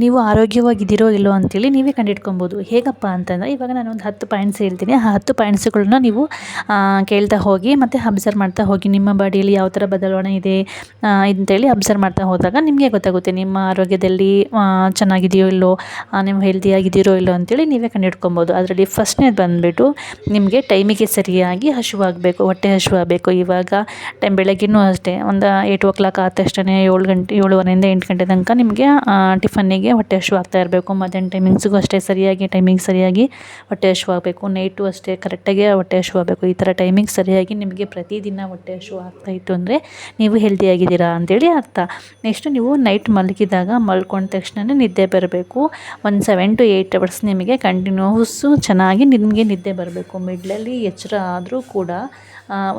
ನೀವು ಆರೋಗ್ಯವಾಗಿದ್ದೀರೋ ಇಲ್ಲೋ ಅಂತೇಳಿ ನೀವೇ ಕಂಡಿಡ್ಕೊಬೋದು. ಹೇಗಪ್ಪ ಅಂತಂದರೆ, ಇವಾಗ ನಾನು ಒಂದು 10 ಪಾಯಿಂಟ್ಸ್ ಹೇಳ್ತೀನಿ. ಆ 10 ಪಾಯಿಂಟ್ಸ್ಗಳನ್ನ ನೀವು ಕೇಳ್ತಾ ಹೋಗಿ ಮತ್ತು ಅಬ್ಸರ್ವ್ ಮಾಡ್ತಾ ಹೋಗಿ. ನಿಮ್ಮ ಬಾಡಿಯಲ್ಲಿ ಯಾವ ಥರ ಬದಲಾವಣೆ ಇದೆ ಅಂತೇಳಿ ಅಬ್ಸರ್ವ್ ಮಾಡ್ತಾ ಹೋದಾಗ ನಿಮಗೆ ಗೊತ್ತಾಗುತ್ತೆ ನಿಮ್ಮ ಆರೋಗ್ಯದಲ್ಲಿ ಚೆನ್ನಾಗಿದೆಯೋ ಇಲ್ಲೋ, ನೀವು ಹೆಲ್ದಿಯಾಗಿದ್ದೀರೋ ಇಲ್ಲೋ ಅಂತೇಳಿ ನೀವೇ ಕಂಡಿಡ್ಕೊಬೋದು. ಅದರಲ್ಲಿ ಫಸ್ಟ್ನೇದು ಬಂದುಬಿಟ್ಟು ನಿಮಗೆ ಟೈಮಿಗೆ ಸರಿಯಾಗಿ ಹಸಿವಾಗಬೇಕು, ಹೊಟ್ಟೆ ಹಸಿವಾಗಬೇಕು. ಇವಾಗ ಬೆಳಗ್ಗೆನೂ ಅಷ್ಟೇ, ಒಂದು 8 o'clock ಆದ ತಕ್ಷಣ 7 ಗಂಟೆ 7:30 8 ಗಂಟೆ ತನಕ ನಿಮಗೆ ಟಿಫನ್ನಿಗೆ ಹೊಟ್ಟೆ ಹಸಿವಾಗ್ತಾ ಇರಬೇಕು. ಮಧ್ಯಾಹ್ನ ಟೈಮಿಂಗ್ಸಿಗೂ ಅಷ್ಟೇ ಸರಿಯಾಗಿ ಹೊಟ್ಟೆ ಹಸಿವಾಗಬೇಕು. ನೈಟು ಅಷ್ಟೇ ಕರೆಕ್ಟಾಗಿ ಹೊಟ್ಟೆ ಹಸಿವಾಗಬೇಕು. ಈ ಥರ ಟೈಮಿಂಗ್ ಸರಿಯಾಗಿ ನಿಮಗೆ ಪ್ರತಿದಿನ ಹೊಟ್ಟೆ ಹಸಿವಾಗ್ತಾಯಿತ್ತು ಅಂದರೆ ನೀವು ಹೆಲ್ದಿಯಾಗಿದ್ದೀರಾ ಅಂತೇಳಿ ಅರ್ಥ. ನೆಕ್ಸ್ಟು ನೀವು ನೈಟ್ ಮಲಗಿದಾಗ ಮಲ್ಕೊಂಡ ತಕ್ಷಣ ನಿದ್ದೆ ಬರಬೇಕು. ಒಂದು 7 to 8 hours ನಿಮಗೆ ಕಂಟಿನ್ಯೂಸು ಚೆನ್ನಾಗಿ ನಿಮಗೆ ನಿದ್ದೆ ಬರಬೇಕು. ಮಿಡ್ಲಲ್ಲಿ ಎಚ್ಚರ ಆದರೂ ಕೂಡ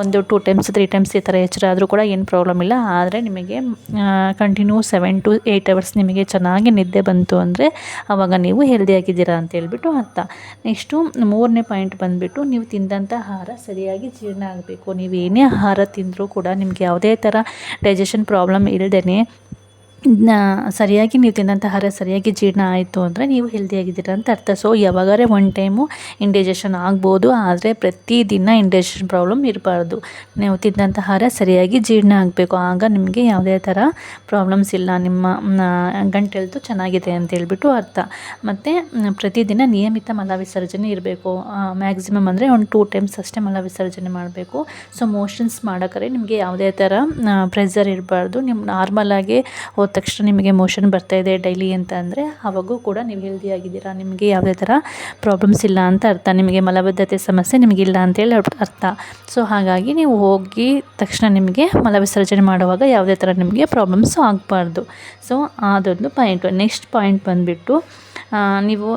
ಒಂದು 2 times 3 times ಈ ಥರ ಎಚ್ಚರ ಆದರೂ ಕೂಡ ಏನು ಪ್ರಾಬ್ಲಮ್ ಇಲ್ಲ. ಆದರೆ ನಿಮಗೆ ಕಂಟಿನ್ಯೂ 7 to 8 hours ನಿಮಗೆ ಚೆನ್ನಾಗಿ ನಿದ್ದೆ ಬಂತು ಅಂದರೆ ಆವಾಗ ನೀವು ಹೆಲ್ದಿಯಾಗಿದ್ದೀರಾ ಅಂತ ಹೇಳ್ಬಿಟ್ಟು ಅರ್ಥ. ನೆಕ್ಸ್ಟು 3ನೇ ಪಾಯಿಂಟ್ ಬಂದುಬಿಟ್ಟು, ನೀವು ತಿಂದಂಥ ಆಹಾರ ಸರಿಯಾಗಿ ಜೀರ್ಣ ಆಗಬೇಕು. ನೀವು ಏನೇ ಆಹಾರ ತಿಂದರೂ ಕೂಡ ನಿಮಗೆ ಯಾವುದೇ ಥರ ಡೈಜೆಷನ್ ಪ್ರಾಬ್ಲಮ್ ಇಲ್ಲದೇ ಸರಿಯಾಗಿ ನೀವು ತಿಂದಂಥ ಆಹಾರ ಸರಿಯಾಗಿ ಜೀರ್ಣ ಆಯಿತು ಅಂದರೆ ನೀವು ಹೆಲ್ದಿಯಾಗಿದ್ದೀರಾ ಅಂತ ಅರ್ಥ. ಸೊ ಯಾವಾಗಾರೆ ಒನ್ ಟೈಮು ಇಂಡೈಜೆಷನ್ ಆಗ್ಬೋದು, ಆದರೆ ಪ್ರತಿದಿನ ಇಂಡೈಜೆಷನ್ ಪ್ರಾಬ್ಲಮ್ ಇರಬಾರ್ದು. ನೀವು ತಿಂದಂಥ ಆಹಾರ ಸರಿಯಾಗಿ ಜೀರ್ಣ ಆಗಬೇಕು. ಆಗ ನಿಮಗೆ ಯಾವುದೇ ಥರ ಪ್ರಾಬ್ಲಮ್ಸ್ ಇಲ್ಲ, ನಿಮ್ಮ ಗಂಟು ಹೆಲ್ತು ಚೆನ್ನಾಗಿದೆ ಅಂತ ಹೇಳ್ಬಿಟ್ಟು ಅರ್ಥ. ಮತ್ತು ಪ್ರತಿದಿನ ನಿಯಮಿತ ಮಲ ವಿಸರ್ಜನೆ ಇರಬೇಕು. ಮ್ಯಾಕ್ಸಿಮಮ್ ಅಂದರೆ ಒಂದು 2 times ಅಷ್ಟೇ ಮಲ ವಿಸರ್ಜನೆ ಮಾಡಬೇಕು. ಸೊ ಮೋಷನ್ಸ್ ಮಾಡೋಕ್ಕಾರೆ ನಿಮಗೆ ಯಾವುದೇ ಥರ ಪ್ರೆಷರ್ ಇರಬಾರ್ದು. ನಿಮ್ಮ ನಾರ್ಮಲಾಗಿ ಹೋದ ತಕ್ಷಣ ನಿಮಗೆ ಮೋಷನ್ ಬರ್ತಾಯಿದೆ ಡೈಲಿ ಅಂತ ಅಂದರೆ ಆವಾಗೂ ಕೂಡ ನೀವು ಹೆಲ್ದಿಯಾಗಿದ್ದೀರಾ, ನಿಮಗೆ ಯಾವುದೇ ಥರ ಪ್ರಾಬ್ಲಮ್ಸ್ ಇಲ್ಲ ಅಂತ ಅರ್ಥ. ನಿಮಗೆ ಮಲಬದ್ಧತೆ ಸಮಸ್ಯೆ ನಿಮಗಿಲ್ಲ ಅಂತೇಳಿ ಅರ್ಥ. ಸೊ ಹಾಗಾಗಿ ನೀವು ಹೋಗಿ ತಕ್ಷಣ ನಿಮಗೆ ಮಲ ವಿಸರ್ಜನೆ ಮಾಡುವಾಗ ಯಾವುದೇ ಥರ ನಿಮಗೆ ಪ್ರಾಬ್ಲಮ್ಸು ಆಗಬಾರ್ದು. ಸೊ ಅದೊಂದು ಪಾಯಿಂಟು. ನೆಕ್ಸ್ಟ್ ಪಾಯಿಂಟ್ ಬಂದುಬಿಟ್ಟು, ನೀವು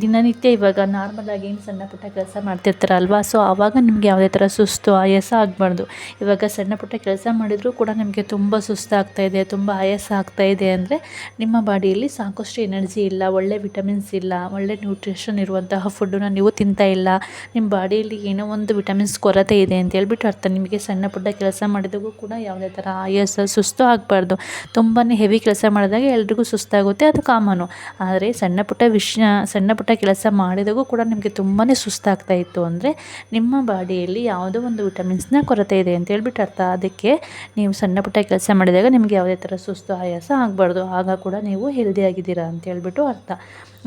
ದಿನನಿತ್ಯ ಇವಾಗ ನಾರ್ಮಲಾಗಿ ಏನು ಸಣ್ಣ ಪುಟ್ಟ ಕೆಲಸ ಮಾಡ್ತಿರ್ತೀರಲ್ವ, ಸೊ ಆವಾಗ ನಿಮಗೆ ಯಾವುದೇ ಥರ ಸುಸ್ತು ಆಯಾಸ ಆಗಬಾರ್ದು. ಇವಾಗ ಸಣ್ಣ ಪುಟ್ಟ ಕೆಲಸ ಮಾಡಿದರೂ ಕೂಡ ನಿಮಗೆ ತುಂಬ ಸುಸ್ತಾಗ್ತಾಯಿದೆ, ತುಂಬ ಆಯಾಸ ಆಗ್ತಾಯಿದೆ ಅಂದರೆ ನಿಮ್ಮ ಬಾಡಿಯಲ್ಲಿ ಸಾಕಷ್ಟು ಎನರ್ಜಿ ಇಲ್ಲ, ಒಳ್ಳೆ ವಿಟಮಿನ್ಸ್ ಇಲ್ಲ, ಒಳ್ಳೆ ನ್ಯೂಟ್ರಿಷನ್ ಇರುವಂತಹ ಫುಡ್ಡನ್ನು ನೀವು ತಿಂತಾ ಇಲ್ಲ, ನಿಮ್ಮ ಬಾಡಿಯಲ್ಲಿ ಏನೋ ಒಂದು ವಿಟಮಿನ್ಸ್ ಕೊರತೆ ಇದೆ ಅಂತ ಹೇಳ್ಬಿಟ್ಟು ಅರ್ಥ. ನಿಮಗೆ ಸಣ್ಣ ಪುಟ್ಟ ಕೆಲಸ ಮಾಡಿದಾಗೂ ಕೂಡ ಯಾವುದೇ ಥರ ಆಯಾಸ ಸುಸ್ತು ಆಗಬಾರ್ದು. ತುಂಬಾ ಹೆವಿ ಕೆಲಸ ಮಾಡಿದಾಗ ಎಲ್ರಿಗೂ ಸುಸ್ತಾಗುತ್ತೆ, ಅದು ಕಾಮನು. ಆದರೆ ಸಣ್ಣ ಪುಟ್ಟ ಕೆಲಸ ಮಾಡಿದಾಗೂ ಕೂಡ ನಿಮಗೆ ತುಂಬಾ ಸುಸ್ತಾಗ್ತಾ ಇತ್ತು ಅಂದರೆ ನಿಮ್ಮ ಬಾಡಿಯಲ್ಲಿ ಯಾವುದೋ ಒಂದು ವಿಟಮಿನ್ಸ್ನ ಕೊರತೆ ಇದೆ ಅಂತ ಹೇಳ್ಬಿಟ್ಟು ಅರ್ಥ. ಅದಕ್ಕೆ ನೀವು ಸಣ್ಣ ಪುಟ್ಟ ಕೆಲಸ ಮಾಡಿದಾಗ ನಿಮಗೆ ಯಾವುದೇ ಥರ ಸುಸ್ತು ಆಯಾಸ ಆಗಬಾರ್ದು. ಆಗ ಕೂಡ ನೀವು ಹೆಲ್ದಿಯಾಗಿದ್ದೀರಾ ಅಂತ ಹೇಳ್ಬಿಟ್ಟು ಅರ್ಥ.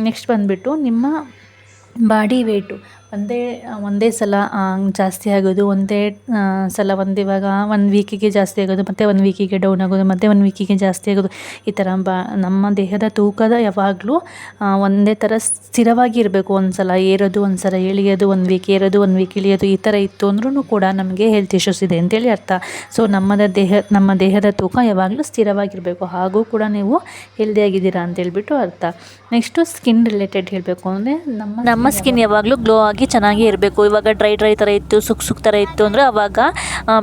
ನೆಕ್ಸ್ಟ್ ಬಂದುಬಿಟ್ಟು, ನಿಮ್ಮ ಬಾಡಿ ವೇಟು ಒಂದೇ ಸಲ ಜಾಸ್ತಿ ಆಗೋದು, ಒಂದೇ ಸಲ ಇವಾಗ 1 ವೀಕಿಗೆ ಜಾಸ್ತಿ ಆಗೋದು, ಮತ್ತು 1 ವೀಕಿಗೆ ಡೌನ್ ಆಗೋದು, ಮತ್ತು 1 ವೀಕಿಗೆ ಜಾಸ್ತಿ ಆಗೋದು, ಈ ಥರ ನಮ್ಮ ದೇಹದ ತೂಕದ ಯಾವಾಗಲೂ ಒಂದೇ ಥರ ಸ್ಥಿರವಾಗಿ ಇರಬೇಕು. ಒಂದು ಸಲ ಏರೋದು, ಒಂದು ಸಲ ಇಳಿಯೋದು, 1 ವೀಕ್ ಏರೋದು 1 ವೀಕ್ ಇಳಿಯೋದು, ಈ ಥರ ಇತ್ತು ಅಂದ್ರೂ ಕೂಡ ನಮಗೆ ಹೆಲ್ತ್ ಇಶ್ಯೂಸ್ ಇದೆ ಅಂತೇಳಿ ಅರ್ಥ. ಸೊ ನಮ್ಮ ದೇಹದ ತೂಕ ಯಾವಾಗಲೂ ಸ್ಥಿರವಾಗಿರಬೇಕು, ಹಾಗೂ ಕೂಡ ನೀವು ಹೆಲ್ದಿಯಾಗಿದ್ದೀರಾ ಅಂತೇಳ್ಬಿಟ್ಟು ಅರ್ಥ. ನೆಕ್ಸ್ಟು ಸ್ಕಿನ್ ರಿಲೇಟೆಡ್ ಹೇಳಬೇಕು ಅಂದರೆ, ನಮ್ಮ ಸ್ಕಿನ್ ಯಾವಾಗಲೂ ಗ್ಲೋ ಆಗಿ ಚೆನ್ನಾಗಿ ಇರಬೇಕು. ಇವಾಗ ಡ್ರೈ ಥರ ಇತ್ತು, ಸುಕ್ ಥರ ಇತ್ತು ಅಂದರೆ ಆವಾಗ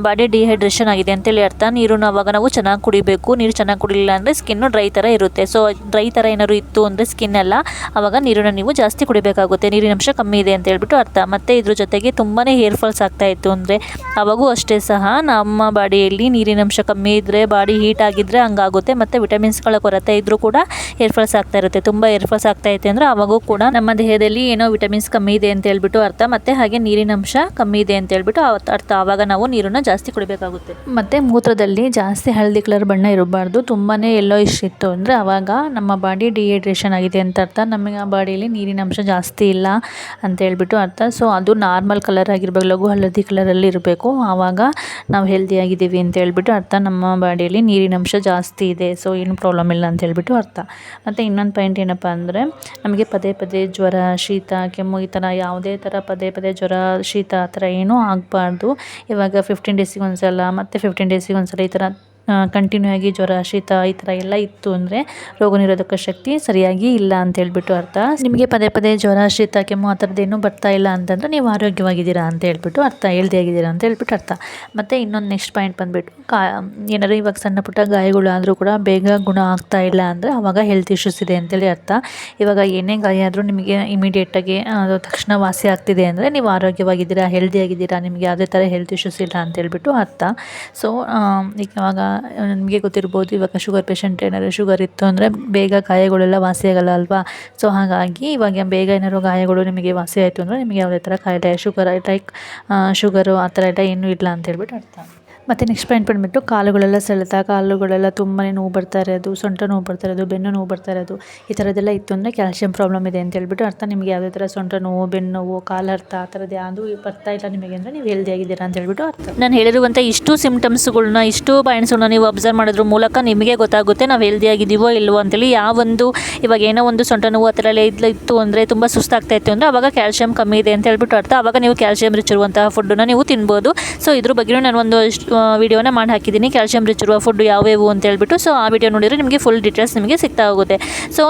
ಬಾಡಿ ಡಿಹೈಡ್ರೇಷನ್ ಆಗಿದೆ ಅಂತೇಳಿ ಅರ್ಥ. ನೀರನ್ನು ಆವಾಗ ನಾವು ಚೆನ್ನಾಗಿ ಕುಡಿಬೇಕು. ನೀರು ಚೆನ್ನಾಗಿ ಕುಡಿಲಿಲ್ಲ ಅಂದರೆ ಸ್ಕಿನ್ನು ಡ್ರೈ ಥರ ಇರುತ್ತೆ. ಸೊ ಡ್ರೈ ಥರ ಏನಾದ್ರು ಇತ್ತು ಅಂದರೆ ಸ್ಕಿನ್ ಎಲ್ಲ, ಆವಾಗ ನೀರನ್ನು ನೀವು ಜಾಸ್ತಿ ಕುಡಿಬೇಕಾಗುತ್ತೆ, ನೀರಿನಂಶ ಕಮ್ಮಿ ಇದೆ ಅಂತ ಹೇಳ್ಬಿಟ್ಟು ಅರ್ಥ. ಮತ್ತು ಇದ್ರ ಜೊತೆಗೆ ತುಂಬಾ ಹೇರ್ ಫಾಲ್ಸ್ ಆಗ್ತಾ ಇತ್ತು ಅಂದರೆ ಆವಾಗೂ ಅಷ್ಟೇ ಸಹ ನಮ್ಮ ಬಾಡಿಯಲ್ಲಿ ನೀರಿನಂಶ ಕಮ್ಮಿ ಇದ್ದರೆ, ಬಾಡಿ ಹೀಟ್ ಆಗಿದ್ದರೆ ಹಂಗಾಗುತ್ತೆ. ಮತ್ತು ವಿಟಮಿನ್ಸ್ಗಳ ಕೊರತೆ ಇದ್ದರೂ ಕೂಡ ಹೇರ್ ಫಾಲ್ಸ್ ಆಗ್ತಾ ಇರುತ್ತೆ. ತುಂಬ ಹೇರ್ ಫಾಲ್ಸ್ ಆಗ್ತಾ ಐತೆ ಅಂದರೆ ಆವಾಗೂ ಕೂಡ ನಮ್ಮ ದೇಹದಲ್ಲಿ ಏನೋ ವಿಟಮಿನ್ಸ್ ಕಮ್ಮಿ ಇದೆ ಅಂತ ಹೇಳ್ಬಿಟ್ಟು ಅರ್ಥ. ಮತ್ತು ಹಾಗೆ ನೀರಿನಂಶ ಕಮ್ಮಿ ಇದೆ ಅಂತ ಹೇಳ್ಬಿಟ್ಟು ಅರ್ಥ. ಆವಾಗ ನಾವು ನೀರನ್ನು ಜಾಸ್ತಿ ಕುಡಿಬೇಕಾಗುತ್ತೆ. ಮತ್ತು ಮೂತ್ರದಲ್ಲಿ ಜಾಸ್ತಿ ಹಳದಿ ಕಲರ್ ಬಣ್ಣ ಇರಬಾರ್ದು. ತುಂಬಾ ಎಲ್ಲೋ ಇತ್ತು ಅಂದರೆ ಆವಾಗ ನಮ್ಮ ಬಾಡಿ ಡಿಹೈಡ್ರೇಷನ್ ಆಗಿದೆ ಅಂತ ಅರ್ಥ. ನಮ್ಮ ಬಾಡಿಯಲ್ಲಿ ನೀರಿನಂಶ ಜಾಸ್ತಿ ಇಲ್ಲ ಅಂತ ಹೇಳ್ಬಿಟ್ಟು ಅರ್ಥ. ಸೊ ಅದು ನಾರ್ಮಲ್ ಕಲರ್ ಆಗಿರಬೇಕು, ಲಘು ಹಳದಿ ಕಲರಲ್ಲಿ ಇರಬೇಕು. ಆವಾಗ ನಾವು ಹೆಲ್ದಿಯಾಗಿದ್ದೀವಿ ಅಂತ ಹೇಳ್ಬಿಟ್ಟು ಅರ್ಥ. ನಮ್ಮ ಬಾಡಿಯಲ್ಲಿ ನೀರಿನಂಶ ಜಾಸ್ತಿ ಇದೆ, ಸೊ ಏನು ಪ್ರಾಬ್ಲಮ್ ಇಲ್ಲ ಅಂತ ಹೇಳ್ಬಿಟ್ಟು ಅರ್ಥ. ಮತ್ತು ಇನ್ನೊಂದು ಪಾಯಿಂಟ್ ಏನಪ್ಪ ಅಂದರೆ, ನಮಗೆ ಪದೇ ಜ್ವರ, ಶೀತ, ಕೆಮ್ಮು ಈ ಥರ ಯಾವುದೇ ಥರ ಪದೇ ಜ್ವರ, ಶೀತ ಆ ಥರ ಏನೂ ಆಗಬಾರ್ದು. ಇವಾಗ 15 ಡೇಸಿಗೆ ಒಂದ್ಸಲ, ಮತ್ತು 15 ಡೇಸಿಗೆ ಒಂದ್ಸಲ ಈ ಥರ ಕಂಟಿನ್ಯೂ ಆಗಿ ಜ್ವರ, ಶೀತ ಈ ಥರ ಎಲ್ಲ ಇತ್ತು ಅಂದರೆ ರೋಗ ನಿರೋಧಕ ಶಕ್ತಿ ಸರಿಯಾಗಿ ಇಲ್ಲ ಅಂತ ಹೇಳ್ಬಿಟ್ಟು ಅರ್ಥ. ನಿಮಗೆ ಪದೇ ಜ್ವರ, ಶೀತ, ಕೆಮ್ಮು ಆ ಥರದ್ದೇನೂ ಬರ್ತಾ ಇಲ್ಲ ಅಂತಂದರೆ ನೀವು ಆರೋಗ್ಯವಾಗಿದ್ದೀರಾ ಅಂತ ಹೇಳ್ಬಿಟ್ಟು ಅರ್ಥ, ಹೆಲ್ದಿಯಾಗಿದ್ದೀರಾ ಅಂತ ಹೇಳ್ಬಿಟ್ಟು ಅರ್ಥ. ಮತ್ತು ಇನ್ನೊಂದು ನೆಕ್ಸ್ಟ್ ಪಾಯಿಂಟ್ ಬಂದುಬಿಟ್ಟು, ಏನಾದ್ರು ಇವಾಗ ಸಣ್ಣ ಪುಟ್ಟ ಗಾಯಗಳು ಆದರೂ ಕೂಡ ಬೇಗ ಗುಣ ಆಗ್ತಾ ಇಲ್ಲ ಅಂದರೆ ಆವಾಗ ಹೆಲ್ತ್ ಇಶ್ಯೂಸ್ ಇದೆ ಅಂತೇಳಿ ಅರ್ಥ. ಇವಾಗ ಏನೇ ಗಾಯ ಆದರೂ ನಿಮಗೆ ಇಮಿಡಿಯೇಟಾಗಿ ಅದು ತಕ್ಷಣ ವಾಸಿ ಆಗ್ತಿದೆ ಅಂದರೆ ನೀವು ಆರೋಗ್ಯವಾಗಿದ್ದೀರಾ, ಹೆಲ್ದಿಯಾಗಿದ್ದೀರಾ, ನಿಮಗೆ ಯಾವುದೇ ಥರ ಹೆಲ್ತ್ ಇಶ್ಯೂಸ್ ಇಲ್ಲ ಅಂತ ಹೇಳ್ಬಿಟ್ಟು ಅರ್ಥ. ಸೊ ಇವಾಗ ನಿಮಗೆ ಗೊತ್ತಿರ್ಬೋದು, ಇವಾಗ ಶುಗರ್ ಪೇಷಂಟ್ ಏನಾದ್ರು ಶುಗರ್ ಇತ್ತು ಅಂದರೆ ಬೇಗ ಗಾಯಗಳೆಲ್ಲ ವಾಸಿಯಾಗಲ್ಲ ಅಲ್ವಾ. ಸೊ ಹಾಗಾಗಿ ಇವಾಗ ಬೇಗ ಏನಾದ್ರು ಗಾಯಗಳು ನಿಮಗೆ ವಾಸಿ ಆಯಿತು ಅಂದರೆ ನಿಮಗೆ ಯಾವುದೇ ಥರ ಕಾಯಿಲೆ ಶುಗರು ಆ ಥರ ಎಲ್ಲ ಏನೂ ಇಲ್ಲ ಅಂತ ಹೇಳ್ಬಿಟ್ಟು ಅರ್ಥ. ಮತ್ತು ನೆಕ್ಸ್ಟ್ ಪಾಯಿಂಟ್ ಬಂದುಬಿಟ್ಟು ಕಾಲುಗಳೆಲ್ಲ ಸೆಳೆತ, ಕಾಲುಗಳೆಲ್ಲ ತುಂಬಾ ನೋವು ಬರ್ತಾ ಇರೋದು, ಸೊಂಟ ನೋವು ಬರ್ತಾ ಇರೋದು, ಬೆನ್ನು ನೋವು ಬರ್ತಾ ಇರೋದು, ಈ ಥರದ್ದೆಲ್ಲ ಇತ್ತು ಅಂದರೆ ಕ್ಯಾಲ್ಶಿಯಂ ಪ್ರಾಬ್ಲಮ್ ಇದೆ ಅಂತ ಹೇಳ್ಬಿಟ್ಟು ಅರ್ಥ. ನಿಮಗೆ ಯಾವುದೇ ಥರ ಸೊಂಟ ನೋವು, ಬೆನ್ನು ನೋವು, ಕಾಲರ್ಥ ಆ ಥರದ್ದು ಯಾವುದೂ ಬರ್ತಾ ಇಲ್ಲ ನಿಮಗೆ ಅಂದರೆ ನೀವು ಹೆಲ್ದಿ ಆಗಿದ್ದೀರಾ ಅಂತ ಹೇಳ್ಬಿಟ್ಟು ಅರ್ಥ. ನಾನು ಹೇಳಿರುವಂಥ ಇಷ್ಟು ಸಿಮ್ಟಮ್ಸ್ಗಳನ್ನ, ಇಷ್ಟು ಪಾಯಿಂಟ್ಸ್ಗಳನ್ನ ನೀವು ಅಬ್ಸರ್ವ್ ಮಾಡೋದ್ರ ಮೂಲಕ ನಿಮಗೆ ಗೊತ್ತಾಗುತ್ತೆ ನಾವು ಹೆಲ್ದಿ ಆಗಿದ್ದೀವೋ ಇಲ್ವೋ ಅಂತೇಳಿ. ಯಾವೊಂದು ಇವಾಗ ಏನೋ ಒಂದು ಸೊಂಟ ನೋವು ಆ ಥರ ಎಲ್ಲ ಇತ್ತು ಅಂದರೆ ತುಂಬ ಸುಸ್ತಾಗ್ತಾ ಇತ್ತು ಅಂದರೆ ಆವಾಗ ಕ್ಯಾಲ್ಶಿಯಂ ಕಮ್ಮಿ ಇದೆ ಅಂತ ಹೇಳ್ಬಿಟ್ಟು ಅರ್ಥ. ಆವಾಗ ನೀವು ಕ್ಯಾಲ್ಶಿಯಂ ರಿಚ್ ಇರುವಂತಹ ಫುಡ್ಡನ್ನು ನೀವು ತಿನ್ಬೋದು. ಸೊ ಇದ್ರ ಬಗ್ಗೆ ನಾನು ಒಂದು ವಿಡಿಯೋನ ಮಾಡಿ ಹಾಕಿದ್ದೀನಿ, ಕ್ಯಾಲ್ಶಿಯಂ ರಿಚ್ ಇರುವ ಫುಡ್ ಯಾವ್ಯಾವು ಅಂತ ಹೇಳ್ಬಿಟ್ಟು. ಸೊ ಆ ವಿಡಿಯೋ ನೋಡಿದರೆ ನಿಮಗೆ ಫುಲ್ ಡೀಟೇಲ್ಸ್ ನಿಮಗೆ ಸಿಗ್ತಾ ಹೋಗುತ್ತೆ. ಸೊ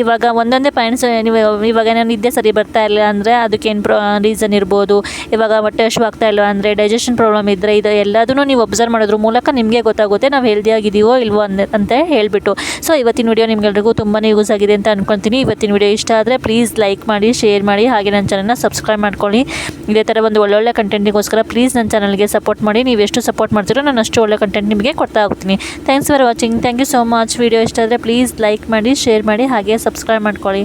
ಇವಾಗ ಒಂದೊಂದೇ ಪಾಯಿಂಟ್ಸ್ ನೀವು ಇವಾಗ ನಾನು ನಿದ್ದೆ ಸರಿ ಬರ್ತಾ ಇಲ್ಲ ಅಂದರೆ ಅದಕ್ಕೇನು ರೀಸನ್ ಇರ್ಬೋದು, ಇವಾಗ ಹೊಟ್ಟೆ ಹಸಿವಾಗ್ತಾ ಇಲ್ಲ ಅಂದರೆ ಡೈಜೆಷನ್ ಪ್ರಾಬ್ಲಮ್ ಇದ್ದರೆ ಇದು ಎಲ್ಲದನ್ನು ನೀವು ಅಬ್ಸರ್ವ್ ಮಾಡೋದ್ರ ಮೂಲಕ ನಿಮಗೆ ಗೊತ್ತಾಗುತ್ತೆ ನಾವು ಹೆಲ್ದಿಯಾಗಿದ್ದೀವೋ ಇಲ್ವೋ ಅಂತ ಹೇಳ್ಬಿಟ್ಟು. ಸೊ ಇವತ್ತಿನ ವಿಡಿಯೋ ನಿಮ್ಗೆಲ್ರಿಗೂ ತುಂಬಾ ಯೂಸ್ ಆಗಿದೆ ಅಂತ ಅನ್ಕೊತೀನಿ. ಇವತ್ತಿನ ವಿಡಿಯೋ ಇಷ್ಟ ಆದರೆ ಪ್ಲೀಸ್ ಲೈಕ್ ಮಾಡಿ, ಶೇರ್ ಮಾಡಿ, ಹಾಗೆ ನನ್ನ ಚಾನಲ್ನ ಸಬ್ಸ್ಕ್ರೈಬ್ ಮಾಡ್ಕೊಳ್ಳಿ. ಇದೇ ಥರ ಒಂದು ಒಳ್ಳೊಳ್ಳೆ ಕಂಟೆಂಟಿಗೋಸ್ಕರ ಪ್ಲೀಸ್ ನನ್ನ ಚಾನಲ್ಗೆ ಸಪೋರ್ಟ್ ಮಾಡಿ. ನೀವು ಎಷ್ಟು ಸಪೋರ್ಟ್ ಮಾಡ್ತೀರೋ ನಾನು ಅಷ್ಟು ಒಳ್ಳೆ ಕಂಟೆಂಟ್ ನಿಮಗೆ ಕೊಡ್ತಾ ಹೋಗ್ತೀನಿ. Thanks for watching. Thank you so much. Video ಇಷ್ಟ ಆದರೆ ಪ್ಲೀಸ್ ಲೈಕ್ ಮಾಡಿ, ಶೇರ್ ಮಾಡಿ, ಹಾಗೆ ಸಬ್ಸ್ಕ್ರೈಬ್ ಮಾಡ್ಕೊಳ್ಳಿ.